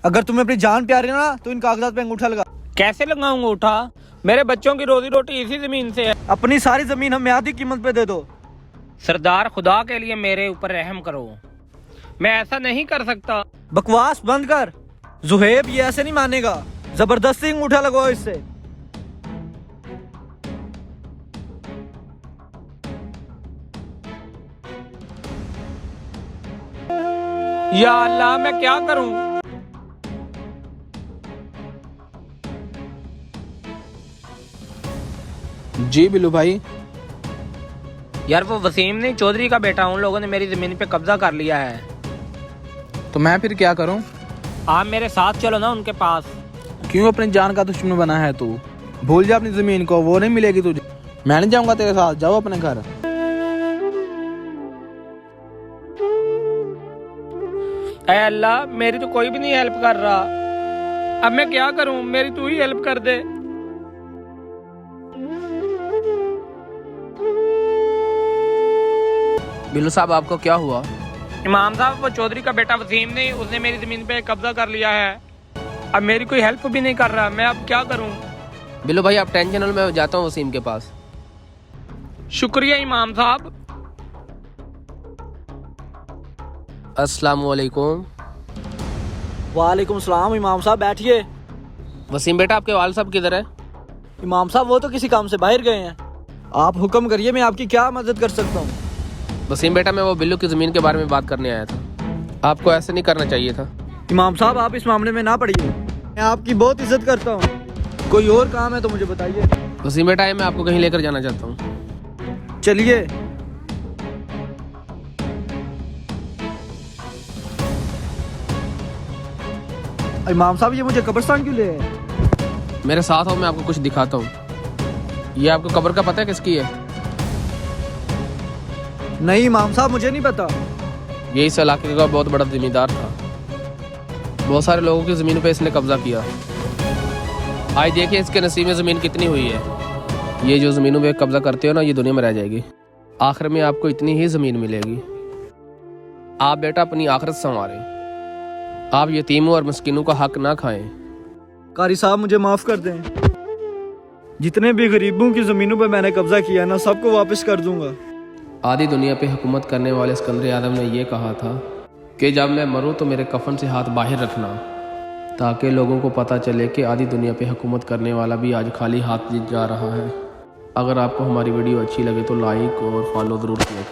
अगर तुम्हें अपनी जान प्यारी है ना तो इन कागजात पे अंगूठा लगा। कैसे लगाऊंगा उठा? मेरे बच्चों की रोजी रोटी इसी जमीन से है। अपनी सारी जमीन हमें आधी कीमत पे दे दो। सरदार, खुदा के लिए मेरे ऊपर रहम करो, मैं ऐसा नहीं कर सकता। बकवास बंद कर। जुहेब ये ऐसे नहीं मानेगा, जबरदस्ती अंगूठा लगवाओ इससे। या अल्लाह, मैं क्या करूं? जी बिल्लू भाई। यार वो वसीम नहीं, चौधरी का बेटा, उन लोगों ने मेरी जमीन पे कब्जा कर लिया है। तो मैं फिर क्या करूं? आप मेरे साथ चलो ना उनके पास। क्यों अपनी जान का दुश्मन बना है तू? भूल जा अपनी जमीन को, वो नहीं मिलेगी तुझे। मैं नहीं जाऊंगा तेरे साथ, जाओ अपने घर। ऐ अल्लाह, मेरी तो कोई भी नहीं हेल्प कर रहा। अब मैं क्या करूं? मेरी तू ही हेल्प कर दे। बिल्लू साहब, आपको क्या हुआ? इमाम साहब, वो चौधरी का बेटा वसीम नहीं, उसने मेरी जमीन पे कब्जा कर लिया है। अब मेरी कोई हेल्प भी नहीं कर रहा, मैं अब क्या करूं? बिल्लू भाई, आप टेंशन लो, मैं जाता हूँ वसीम के पास। शुक्रिया इमाम साहब। अस्सलाम वालेकुम। वालेकुम सलाम। इमाम साहब बैठिए। वसीम बेटा, आपके वाल साहब किधर है? इमाम साहब वो तो किसी काम से बाहर गए हैं। आप हुक्म करिए, मैं आपकी क्या मदद कर सकता हूँ। वसीम बेटा, मैं वो बिल्लू की ज़मीन के बारे में बात करने आया था। आपको ऐसे नहीं करना चाहिए था। इमाम साहब आप इस मामले में ना पड़िए, मैं आपकी बहुत इज्जत करता हूँ। कोई और काम है तो मुझे बताइए। वसीम बेटा, मैं आपको कहीं लेकर जाना चाहता हूँ। चलिए। इमाम साहब ये मुझे कब्रिस्तान क्यों ले आए? मेरे साथ हो, मैं आपको कुछ दिखाता हूँ। ये आपको कब्र का पता है किसकी है? नहीं इमाम साहब, मुझे नहीं पता। ये इस इलाके का बहुत बड़ा जिम्मेदार था। बहुत सारे लोगों की ज़मीन पे इसने कब्जा किया। आज देखिए इसके नसीब में ज़मीन कितनी हुई है। ये जो ज़मीनों पे कब्जा करते हो ना, ये दुनिया में रह जाएगी। आखिर में आपको इतनी ही ज़मीन मिलेगी। आप बेटा अपनी आखिरत संवारें। आप यतीमों और मस्किनों का हक ना खाएं। कारी साहब मुझे माफ कर दें। जितने भी गरीबों की जमीनों पे मैंने कब्जा किया ना, सबको वापस कर दूंगा। आधी दुनिया पे हुकूमत करने वाले सिकंदर आदम ने यह कहा था कि जब मैं मरूं तो मेरे कफन से हाथ बाहर रखना, ताकि लोगों को पता चले कि आधी दुनिया पे हुकूमत करने वाला भी आज खाली हाथ जा रहा है। अगर आपको हमारी वीडियो अच्छी लगे तो लाइक और फॉलो ज़रूर करें।